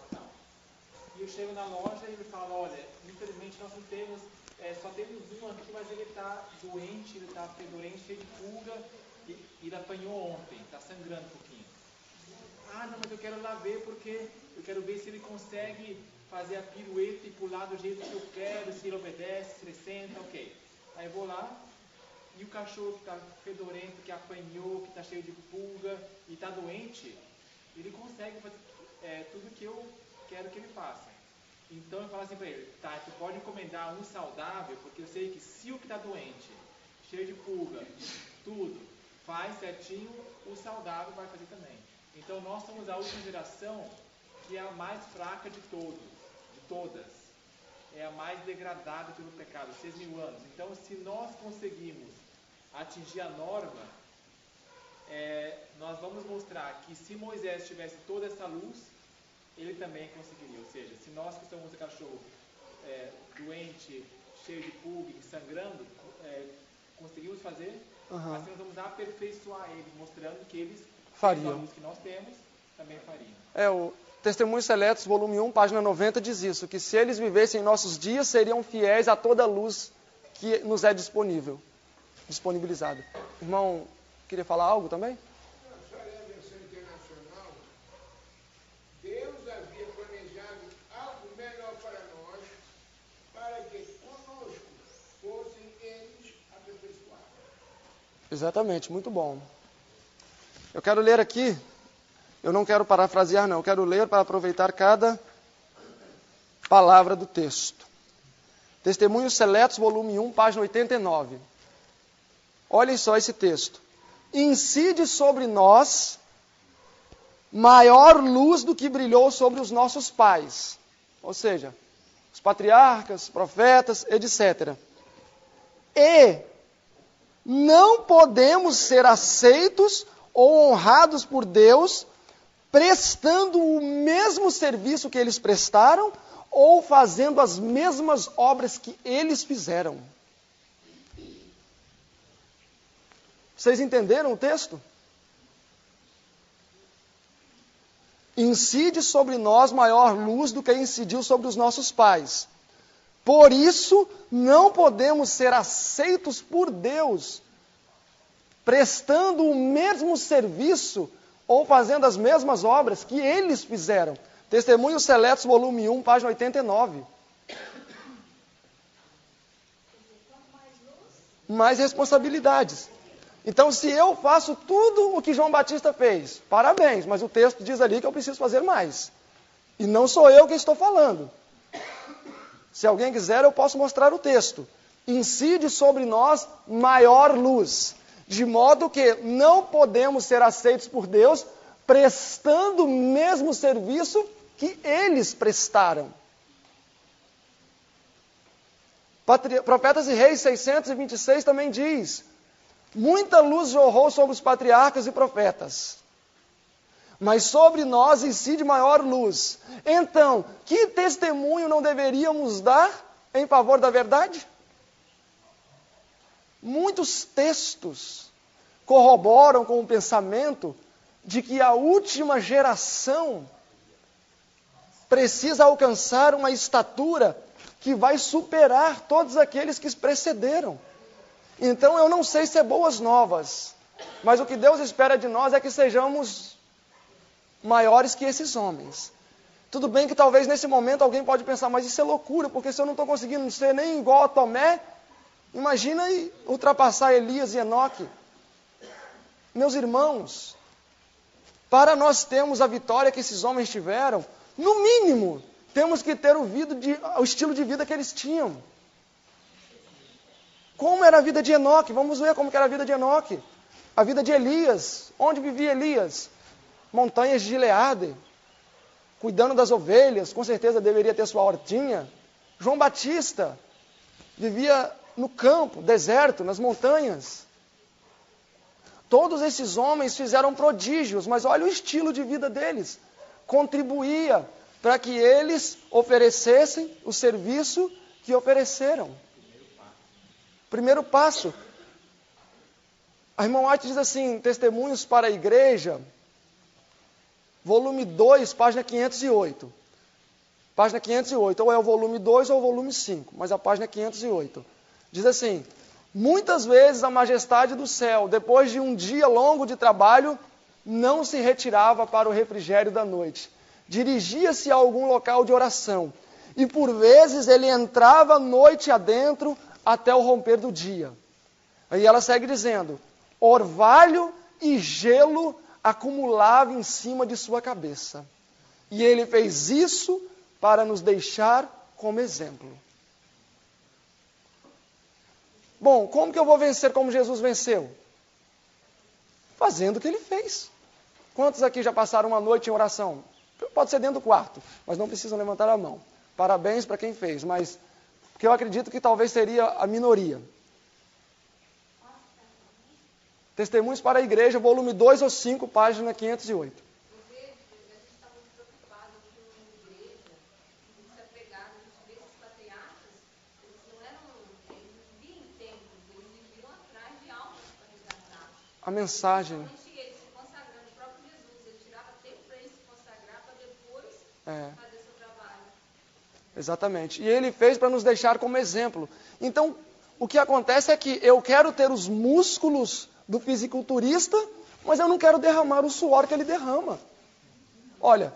E eu chego na loja e ele fala, olha, infelizmente nós não temos, só temos um aqui, mas ele está doente, ele está fedorento, cheio de pulga, e ele apanhou ontem, está sangrando um pouquinho. Não, mas eu quero lá ver porque eu quero ver se ele consegue fazer a pirueta e pular do jeito que eu quero, se ele obedece, se ele senta, ok. Aí eu vou lá, e o cachorro que está fedorento, que apanhou, que está cheio de pulga e está doente, ele consegue fazer tudo que eu quero que ele faça. Então eu falo assim para ele, tá, tu pode encomendar um saudável, porque eu sei que se o que está doente, cheio de pulga, tudo, faz certinho, o saudável vai fazer também. Então nós somos a última geração que é a mais fraca de todas. É a mais degradada pelo pecado, 6.000 anos. Então se nós conseguimos atingir a norma, nós vamos mostrar que se Moisés tivesse toda essa luz, ele também conseguiria. Ou seja, se nós que somos o cachorro doente, cheio de pulga e sangrando, conseguimos fazer, assim nós vamos aperfeiçoar eles, mostrando que eles, fariam. Com a luz que nós temos, também fariam. O Testemunhos Seletos, volume 1, página 90, diz isso, que se eles vivessem em nossos dias, seriam fiéis a toda a luz que nos é disponibilizada. Irmão, queria falar algo também? Só a versão internacional, Deus havia planejado algo melhor para nós, para que conosco fossem eles aperfeiçoados. Exatamente, muito bom. Eu quero ler aqui, eu não quero parafrasear não, eu quero ler para aproveitar cada palavra do texto. Testemunhos Seletos, volume 1, página 89. Olhem só esse texto. incide sobre nós maior luz do que brilhou sobre os nossos pais. Ou seja, os patriarcas, profetas, etc. E não podemos ser aceitos ou honrados por Deus prestando o mesmo serviço que eles prestaram ou fazendo as mesmas obras que eles fizeram. Vocês entenderam o texto? Incide sobre nós maior luz do que incidiu sobre os nossos pais. Por isso, não podemos ser aceitos por Deus, prestando o mesmo serviço ou fazendo as mesmas obras que eles fizeram. Testemunhos Seletos, volume 1, página 89. Mais responsabilidades. Então, se eu faço tudo o que João Batista fez, parabéns, mas o texto diz ali que eu preciso fazer mais. E não sou eu que estou falando. Se alguém quiser, eu posso mostrar o texto. Incide sobre nós maior luz, de modo que não podemos ser aceitos por Deus prestando o mesmo serviço que eles prestaram. Profetas e Reis 626 também diz: muita luz jorrou sobre os patriarcas e profetas, mas sobre nós incide maior luz. Então, que testemunho não deveríamos dar em favor da verdade? Muitos textos corroboram com o pensamento de que a última geração precisa alcançar uma estatura que vai superar todos aqueles que precederam. Então eu não sei se é boas novas, mas o que Deus espera de nós é que sejamos maiores que esses homens. Tudo bem que talvez nesse momento alguém pode pensar, mas isso é loucura, porque se eu não estou conseguindo ser nem igual a Tomé, imagina ultrapassar Elias e Enoque. Meus irmãos, para nós termos a vitória que esses homens tiveram, no mínimo, temos que ter o estilo de vida que eles tinham. Como era a vida de Enoque? Vamos ver como era a vida de Enoque. A vida de Elias. Onde vivia Elias? Montanhas de Gileade. Cuidando das ovelhas. Com certeza deveria ter sua hortinha. João Batista vivia no campo, deserto, nas montanhas. Todos esses homens fizeram prodígios, mas olha o estilo de vida deles. Contribuía para que eles oferecessem o serviço que ofereceram. Primeiro passo. A irmã White diz assim, Testemunhos para a Igreja, volume 2, página 508. Página 508, ou é o volume 2 ou o volume 5, mas a página 508. Diz assim: muitas vezes a majestade do céu, depois de um dia longo de trabalho, não se retirava para o refrigério da noite. Dirigia-se a algum local de oração. E por vezes ele entrava noite adentro até o romper do dia. Aí ela segue dizendo: orvalho e gelo acumulava em cima de sua cabeça. E ele fez isso para nos deixar como exemplo. Bom, como que eu vou vencer como Jesus venceu? Fazendo o que ele fez. Quantos aqui já passaram uma noite em oração? Pode ser dentro do quarto, mas não precisam levantar a mão. Parabéns para quem fez, mas porque eu acredito que talvez seria a minoria. Testemunhos para a Igreja, volume 2 ou 5, página 508. A mensagem. Ele se consagrando, o próprio Jesus, ele tirava tempo para ele se consagrar, para depois fazer seu trabalho. Exatamente. E ele fez para nos deixar como exemplo. Então, o que acontece é que eu quero ter os músculos do fisiculturista, mas eu não quero derramar o suor que ele derrama. Olha,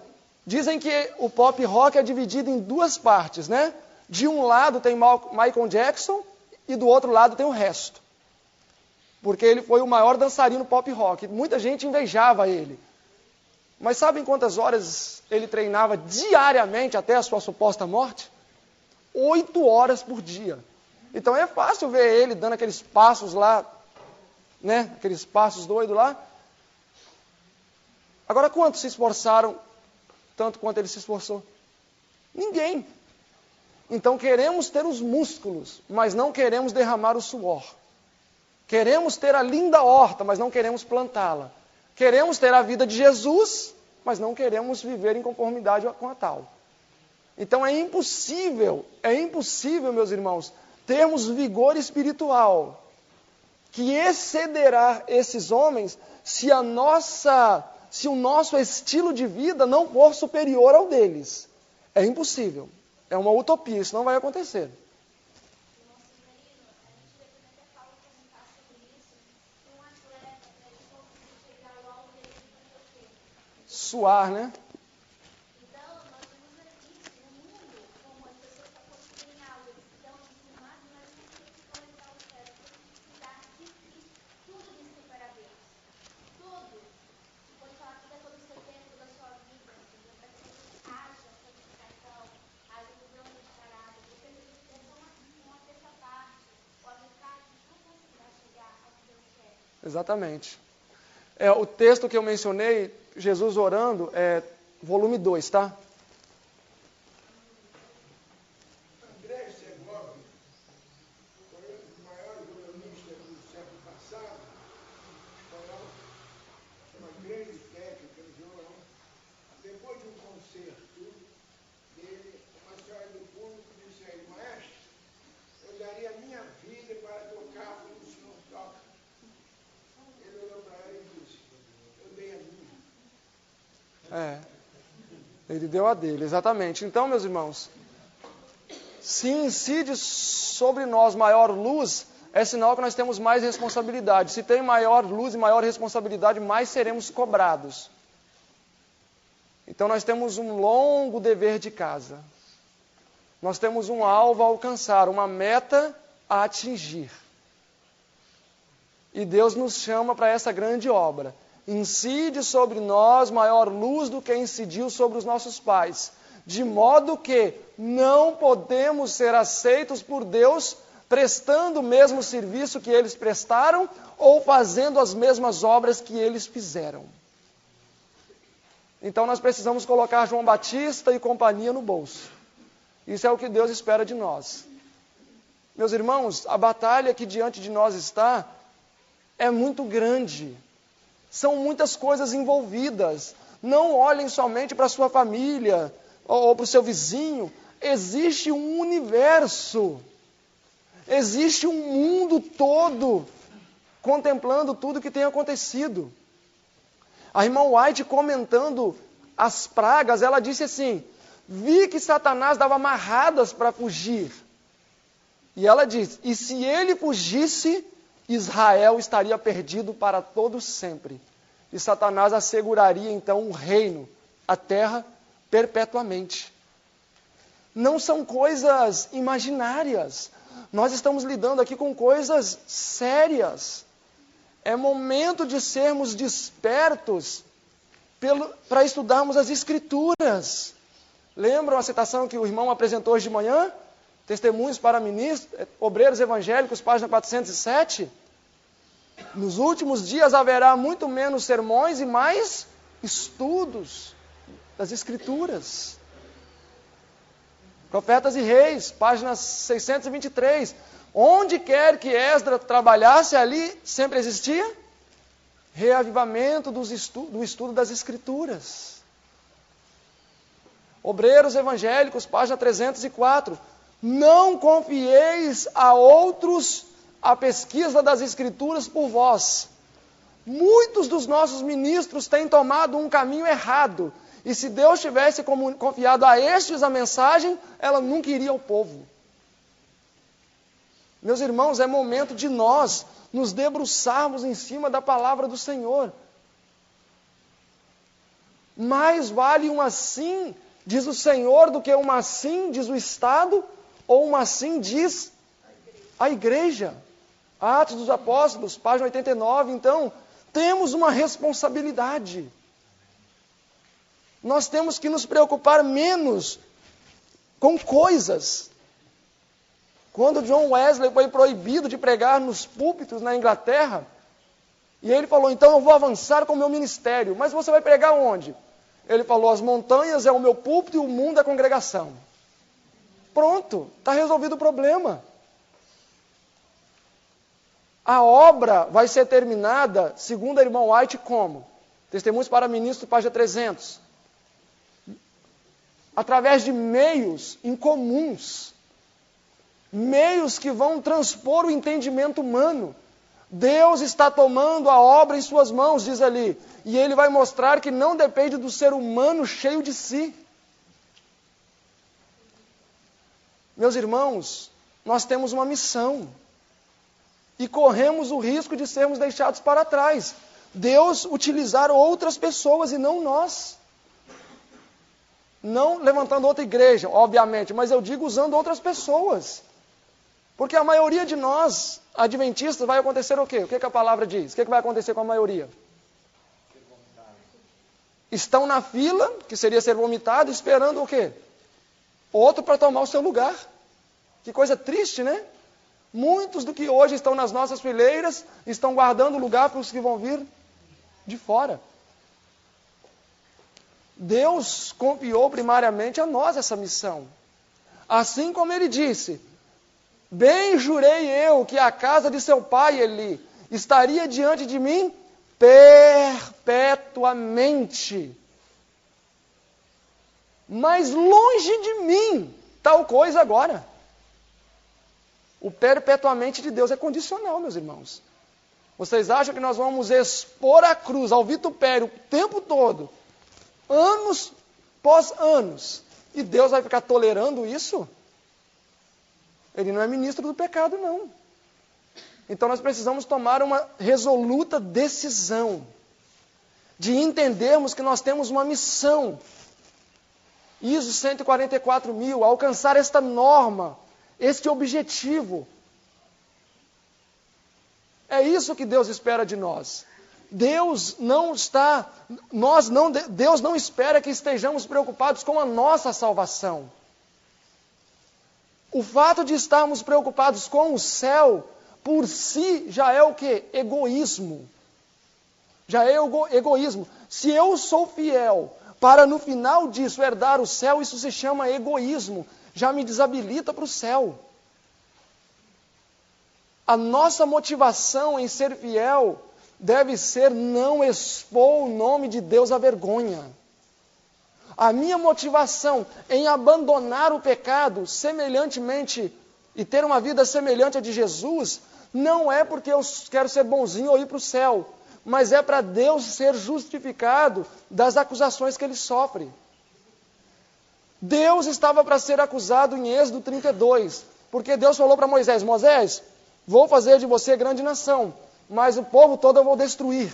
dizem que o pop rock é dividido em duas partes, né? De um lado tem Michael Jackson e do outro lado tem o resto. Porque ele foi o maior dançarino pop rock. Muita gente invejava ele. Mas sabem quantas horas ele treinava diariamente até a sua suposta morte? 8 horas por dia. Então é fácil ver ele dando aqueles passos lá né? Aqueles passos doidos lá. Agora, quantos se esforçaram tanto quanto ele se esforçou? Ninguém. Então, queremos ter os músculos, mas não queremos derramar o suor. Queremos ter a linda horta, mas não queremos plantá-la. Queremos ter a vida de Jesus, mas não queremos viver em conformidade com a tal. Então, é impossível, meus irmãos, termos vigor espiritual que excederá esses homens se o nosso estilo de vida não for superior ao deles. É impossível. É uma utopia, isso não vai acontecer. Suar, né? Exatamente. O texto que eu mencionei, Jesus orando, é volume 2, tá? André Segovia foi o maior violonista do século passado, espanhol, uma grande técnica de violão. Depois de um concerto dele, uma senhora do público disse a ele: maestro, eu daria a minha vida para tocar como o senhor toca. Ele olhou para ela e disse: eu dei a minha. Ele deu a dele, exatamente. Então, meus irmãos, se incide sobre nós maior luz, é sinal que nós temos mais responsabilidade. Se tem maior luz e maior responsabilidade, mais seremos cobrados. Então, nós temos um longo dever de casa. Nós temos um alvo a alcançar, uma meta a atingir. E Deus nos chama para essa grande obra. Incide sobre nós maior luz do que incidiu sobre os nossos pais, de modo que não podemos ser aceitos por Deus prestando o mesmo serviço que eles prestaram ou fazendo as mesmas obras que eles fizeram. Então nós precisamos colocar João Batista e companhia no bolso. Isso é o que Deus espera de nós. Meus irmãos, a batalha que diante de nós está é muito grande. São muitas coisas envolvidas. Não olhem somente para a sua família ou para o seu vizinho. Existe um universo. Existe um mundo todo contemplando tudo que tem acontecido. A irmã White, comentando as pragas, ela disse assim: vi que Satanás dava amarradas para fugir. E ela diz: e se ele fugisse, Israel estaria perdido para todo sempre. E Satanás asseguraria então o reino, a terra, perpetuamente. Não são coisas imaginárias. Nós estamos lidando aqui com coisas sérias. É momento de sermos despertos para estudarmos as Escrituras. Lembram a citação que o irmão apresentou hoje de manhã? Testemunhos para ministros, obreiros evangélicos, página 407. Nos últimos dias haverá muito menos sermões e mais estudos das Escrituras. Profetas e Reis, página 623. Onde quer que Esdras trabalhasse, ali sempre existia reavivamento do estudo das Escrituras. Obreiros evangélicos, página 304. Não confieis a outros a pesquisa das Escrituras por vós. Muitos dos nossos ministros têm tomado um caminho errado. E se Deus tivesse confiado a estes a mensagem, ela nunca iria ao povo. Meus irmãos, é momento de nós nos debruçarmos em cima da palavra do Senhor. Mais vale um assim, diz o Senhor, do que um assim, diz o Estado, ou um assim, diz a igreja. Atos dos Apóstolos, página 89. Então, temos uma responsabilidade. Nós temos que nos preocupar menos com coisas. Quando John Wesley foi proibido de pregar nos púlpitos na Inglaterra, E ele falou, então eu vou avançar com o meu ministério. Mas você vai pregar onde? Ele falou, as montanhas é o meu púlpito e o mundo é a congregação. Pronto, está resolvido o problema. A obra vai ser terminada, segundo a irmã White, como? Testemunhos para Ministros, página 300. Através de meios incomuns. Meios que vão transpor o entendimento humano. Deus está tomando a obra em suas mãos, diz ali. E Ele vai mostrar que não depende do ser humano cheio de si. Meus irmãos, nós temos uma missão. E corremos o risco de sermos deixados para trás. Deus utilizar outras pessoas e não nós. Não levantando outra igreja, obviamente, mas eu digo usando outras pessoas. Porque a maioria de nós, adventistas, vai acontecer o quê? O que a palavra diz? O que vai acontecer com a maioria? Estão na fila, que seria ser vomitado, esperando o quê? Outro para tomar o seu lugar. Que coisa triste, né? Muitos do que hoje estão nas nossas fileiras, estão guardando lugar para os que vão vir de fora. Deus confiou primariamente a nós essa missão. Assim como Ele disse, bem jurei eu que a casa de seu pai, Eli, estaria diante de mim perpetuamente. Mas longe de mim, tal coisa agora. O perpetuamente de Deus é condicional, meus irmãos. Vocês acham que nós vamos expor a cruz ao vitupério o tempo todo, anos pós anos, e Deus vai ficar tolerando isso? Ele não é ministro do pecado, não. Então nós precisamos tomar uma resoluta decisão de entendermos que nós temos uma missão. ISO 144.000, alcançar esta norma, este objetivo. É isso que Deus espera de nós. Deus não espera que estejamos preocupados com a nossa salvação. O fato de estarmos preocupados com o céu, por si, já é o quê? Egoísmo. Já é egoísmo. Se eu sou fiel para no final disso herdar o céu, isso se chama egoísmo. Já me desabilita para o céu. A nossa motivação em ser fiel deve ser não expor o nome de Deus à vergonha. A minha motivação em abandonar o pecado semelhantemente e ter uma vida semelhante à de Jesus, não é porque eu quero ser bonzinho ou ir para o céu, mas é para Deus ser justificado das acusações que ele sofre. Deus estava para ser acusado em Êxodo 32, porque Deus falou para Moisés, Moisés, vou fazer de você grande nação, mas o povo todo eu vou destruir.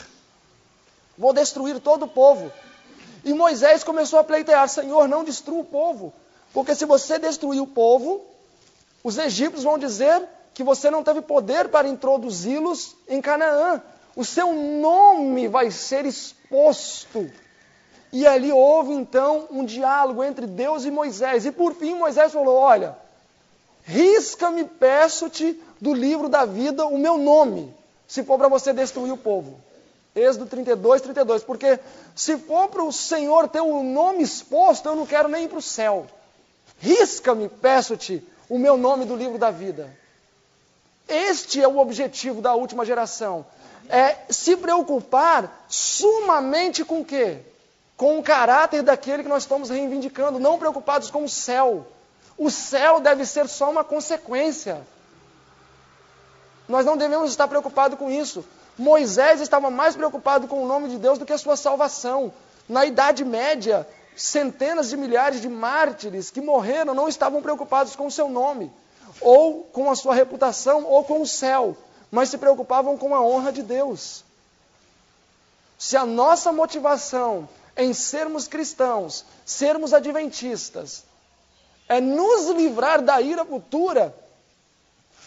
Vou destruir todo o povo. E Moisés começou a pleitear, Senhor, não destrua o povo, porque se você destruir o povo, os egípcios vão dizer que você não teve poder para introduzi-los em Canaã. O seu nome vai ser exposto. E ali houve então um diálogo entre Deus e Moisés. E por fim Moisés falou, olha, risca-me, peço-te, do livro da vida o meu nome, se for para você destruir o povo. Êxodo 32, porque se for para o Senhor ter o nome exposto, eu não quero nem ir para o céu. Risca-me, peço-te, o meu nome do livro da vida. Este é o objetivo da última geração. É se preocupar sumamente com o quê? Com o caráter daquele que nós estamos reivindicando, não preocupados com o céu. O céu deve ser só uma consequência. Nós não devemos estar preocupados com isso. Moisés estava mais preocupado com o nome de Deus do que a sua salvação. Na Idade Média, centenas de milhares de mártires que morreram não estavam preocupados com o seu nome, ou com a sua reputação, ou com o céu, mas se preocupavam com a honra de Deus. Se a nossa motivação em sermos cristãos, sermos adventistas, é nos livrar da ira futura,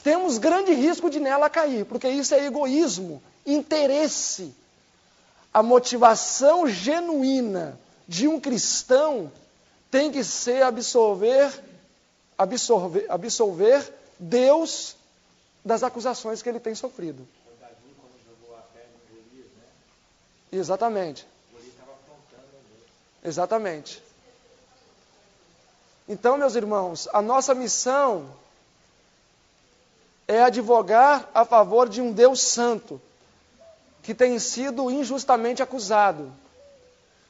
temos grande risco de nela cair, porque isso é egoísmo, interesse. A motivação genuína de um cristão tem que ser absolver Deus das acusações que ele tem sofrido. Davi, quando jogou a pedra em Exatamente. Exatamente. Então, meus irmãos, a nossa missão é advogar a favor de um Deus santo, que tem sido injustamente acusado.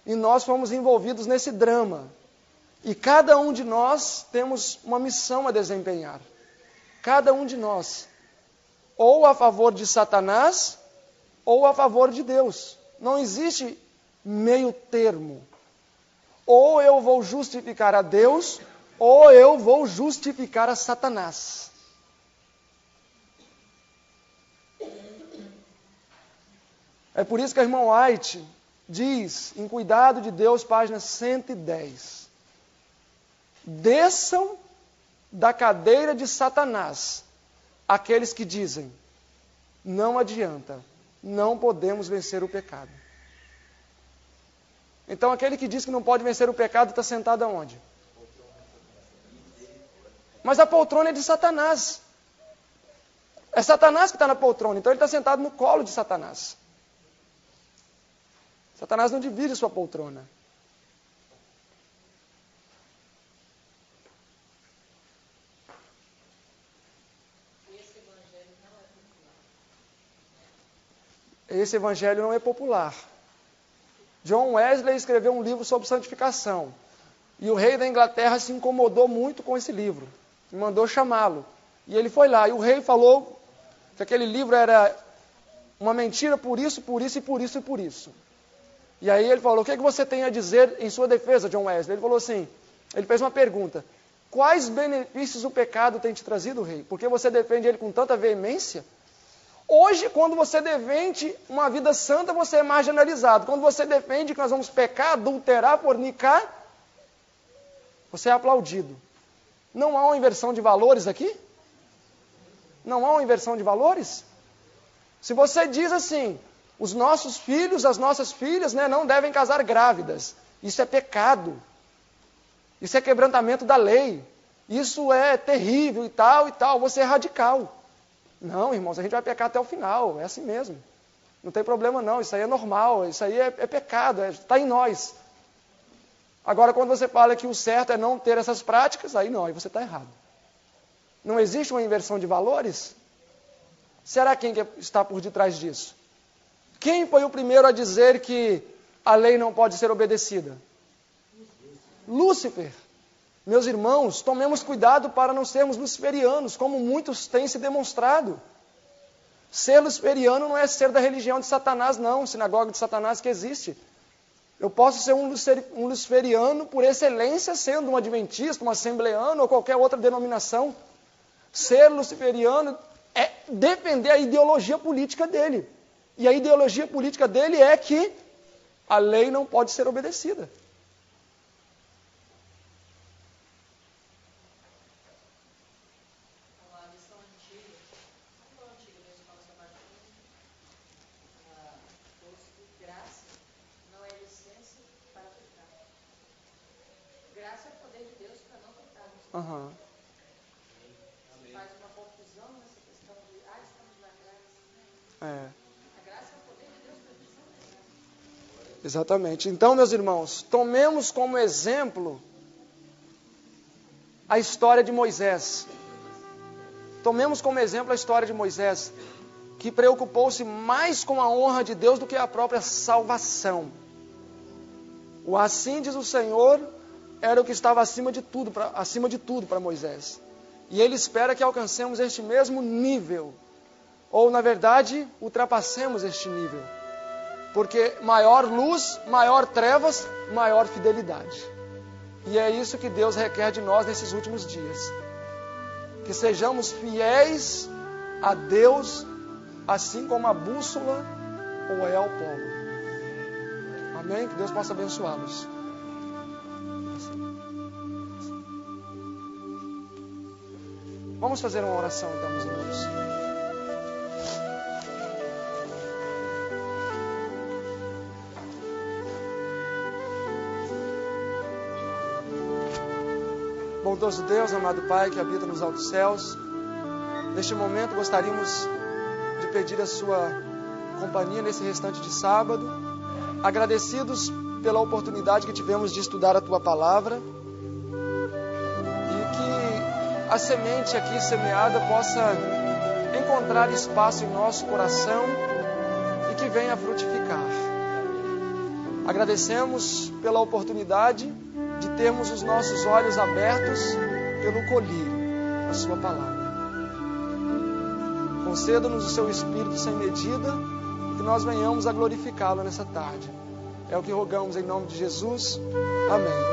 E nós fomos envolvidos nesse drama. E cada um de nós temos uma missão a desempenhar. Cada um de nós. Ou a favor de Satanás, ou a favor de Deus. Não existe meio termo. Ou eu vou justificar a Deus, ou eu vou justificar a Satanás. É por isso que a irmã White diz, em Cuidado de Deus, página 110. Desçam da cadeira de Satanás aqueles que dizem, não adianta, não podemos vencer o pecado. Então aquele que diz que não pode vencer o pecado está sentado aonde? Mas a poltrona é de Satanás. É Satanás que está na poltrona, então ele está sentado no colo de Satanás. Satanás não divide sua poltrona. Esse evangelho não é popular. John Wesley escreveu um livro sobre santificação. E o rei da Inglaterra se incomodou muito com esse livro. E mandou chamá-lo. E ele foi lá. E o rei falou que aquele livro era uma mentira por isso, por isso e por isso e por isso. E aí ele falou, o que você tem a dizer em sua defesa, John Wesley? Ele falou assim, ele fez uma pergunta. Quais benefícios o pecado tem te trazido, rei? Porque você defende ele com tanta veemência? Hoje, quando você defende uma vida santa, você é marginalizado. Quando você defende que nós vamos pecar, adulterar, fornicar, você é aplaudido. Não há uma inversão de valores aqui? Não há uma inversão de valores? Se você diz assim, os nossos filhos, as nossas filhas, não devem casar grávidas. Isso é pecado. Isso é quebrantamento da lei. Isso é terrível e tal. Você é radical. Não, irmãos, a gente vai pecar até o final. É assim mesmo. Não tem problema não. Isso aí é normal. Isso aí é pecado. Está em nós. Agora, quando você fala que o certo é não ter essas práticas, aí não, aí você está errado. Não existe uma inversão de valores? Será quem que está por detrás disso? Quem foi o primeiro a dizer que a lei não pode ser obedecida? Lúcifer. Meus irmãos, tomemos cuidado para não sermos luciferianos, como muitos têm se demonstrado. Ser luciferiano não é ser da religião de Satanás, não, sinagoga de Satanás que existe. Eu posso ser um luciferiano por excelência, sendo um adventista, um assembleano ou qualquer outra denominação. Ser luciferiano é defender a ideologia política dele. E a ideologia política dele é que a lei não pode ser obedecida. A lição antiga, mesmo na nossa parte, graça não é licença para pecar. Graça é o poder de Deus para não pecarmos. Faz uma confusão nessa questão de, estamos na graça. Exatamente. Então, meus irmãos, tomemos como exemplo a história de Moisés. Tomemos como exemplo a história de Moisés, que preocupou-se mais com a honra de Deus do que a própria salvação. O assim diz o Senhor era o que estava acima de tudo para Moisés. E Ele espera que alcancemos este mesmo nível. Ou, na verdade, ultrapassemos este nível. Porque maior luz, maior trevas, maior fidelidade. E é isso que Deus requer de nós nesses últimos dias. Que sejamos fiéis a Deus, assim como a bússola ou é ao polo. Amém? Que Deus possa abençoá-los. Vamos fazer uma oração então, meus irmãos. Bondoso Deus, amado Pai, que habita nos altos céus, neste momento gostaríamos de pedir a sua companhia nesse restante de sábado, agradecidos pela oportunidade que tivemos de estudar a Tua Palavra e que a semente aqui semeada possa encontrar espaço em nosso coração e que venha a frutificar. Agradecemos pela oportunidade de termos os nossos olhos abertos pelo colírio, a Sua Palavra. Conceda-nos o Seu Espírito sem medida e que nós venhamos a glorificá-lo nessa tarde. É o que rogamos em nome de Jesus. Amém.